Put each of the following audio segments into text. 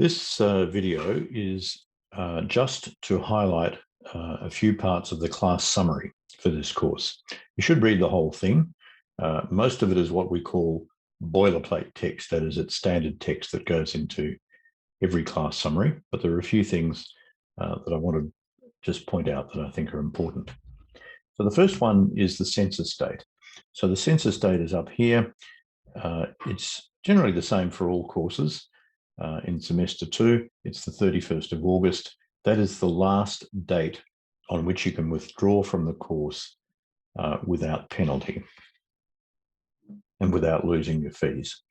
This video is just to highlight a few parts of the class summary for this course. You should read the whole thing. Most of it is what we call boilerplate text, that is, it's standard text that goes into every class summary, but there are a few things that I want to just point out that I think are important. So the first one is the census date. So the census date is up here. It's generally the same for all courses. In semester 2, it's the 31st of August. That is the last date on which you can withdraw from the course without penalty and without losing your fees.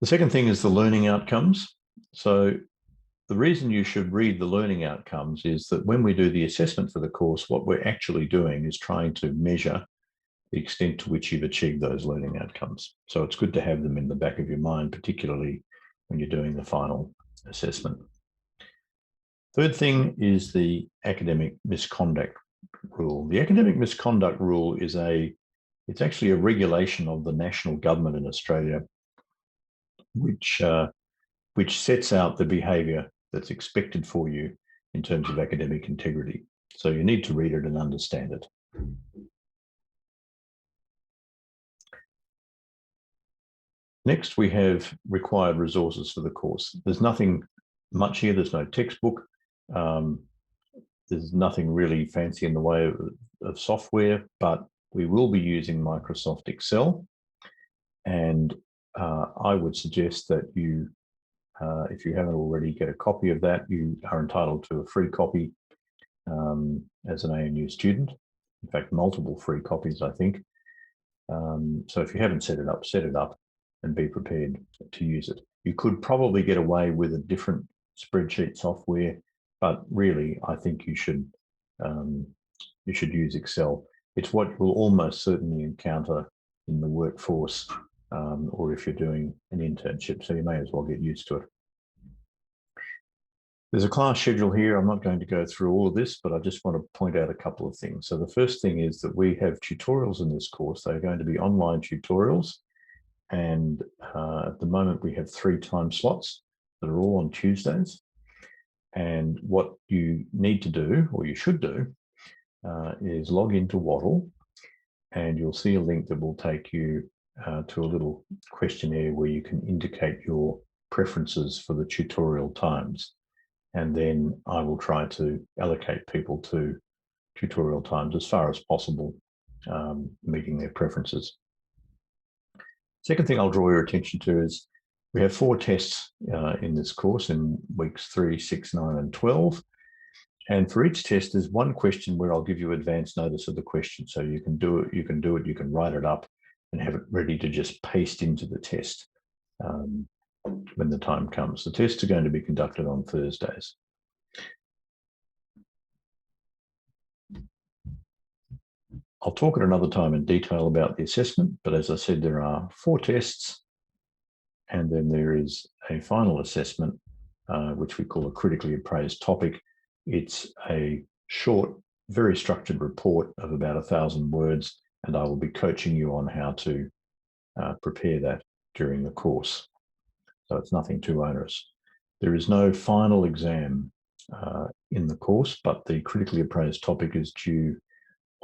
The second thing is the learning outcomes. So the reason you should read the learning outcomes is that when we do the assessment for the course, what we're actually doing is trying to measure the extent to which you've achieved those learning outcomes. So it's good to have them in the back of your mind, particularly when you're doing the final assessment. Third thing is the academic misconduct rule. The academic misconduct rule is it's actually a regulation of the national government in Australia, which sets out the behaviour that's expected for you in terms of academic integrity. So you need to read it and understand it. Next, we have required resources for the course. There's nothing much here. There's no textbook. There's nothing really fancy in the way of software, but we will be using Microsoft Excel. And I would suggest that you, if you haven't already, get a copy of that. You are entitled to a free copy as an ANU student. In fact, multiple free copies, I think. So if you haven't set it up and be prepared to use it. You could probably get away with a different spreadsheet software, but really, I think you should use Excel. It's what you'll almost certainly encounter in the workforce, or if you're doing an internship, so you may as well get used to it. There's a class schedule here. I'm not going to go through all of this, but I just want to point out a couple of things. So the first thing is that we have tutorials in this course. They're going to be online tutorials. And at the moment, we have 3 time slots that are all on Tuesdays. And what you need to do, or you should do, is log into Wattle, and you'll see a link that will take you to a little questionnaire where you can indicate your preferences for the tutorial times. And then I will try to allocate people to tutorial times as far as possible, meeting their preferences. Second thing I'll draw your attention to is we have 4 tests in this course in weeks 3, 6, 9, and 12. And for each test, there's one question where I'll give you advance notice of the question. So you can do it, you can write it up and have it ready to just paste into the test when the time comes. The tests are going to be conducted on Thursdays. I'll talk at another time in detail about the assessment, but as I said, there are 4 tests, and then there is a final assessment, which we call a critically appraised topic. It's a short, very structured report of about 1,000 words, and I will be coaching you on how to prepare that during the course. So it's nothing too onerous. There is no final exam in the course, but the critically appraised topic is due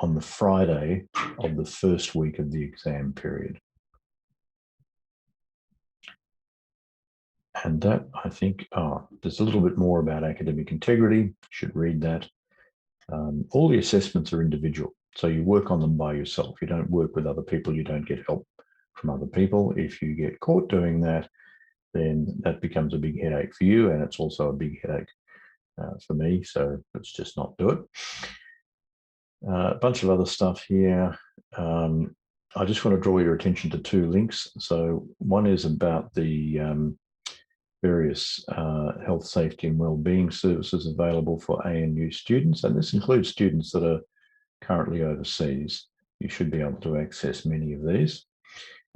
on the Friday of the first week of the exam period. And that, I think, there's a little bit more about academic integrity. You should read that. All the assessments are individual, so you work on them by yourself. You don't work with other people. You don't get help from other people. If you get caught doing that, then that becomes a big headache for you, and it's also a big headache for me, so let's just not do it. A bunch of other stuff here. I just want to draw your attention to 2 links. So one is about the various health, safety and wellbeing services available for ANU students, and this includes students that are currently overseas. You should be able to access many of these.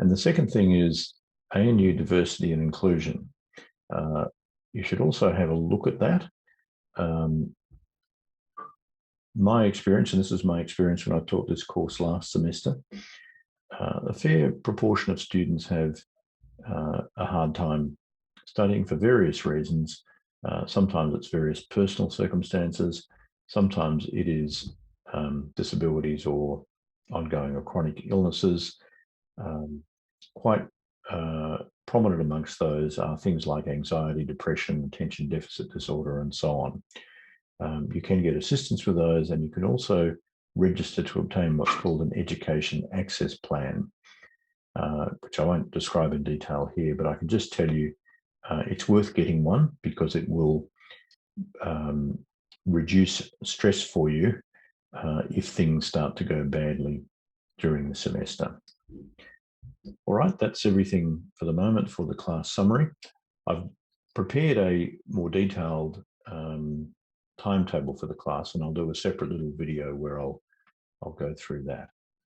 And the second thing is ANU diversity and inclusion. You should also have a look at that. My experience, and this is my experience when I taught this course last semester, a fair proportion of students have a hard time studying for various reasons. Sometimes it's various personal circumstances. Sometimes it is disabilities or ongoing or chronic illnesses. Quite prominent amongst those are things like anxiety, depression, attention deficit disorder, and so on. You can get assistance with those, and you can also register to obtain what's called an education access plan, which I won't describe in detail here, but I can just tell you it's worth getting one because it will reduce stress for you if things start to go badly during the semester. All right, that's everything for the moment for the class summary. I've prepared a more detailed timetable for the class, and I'll do a separate little video where I'll go through that.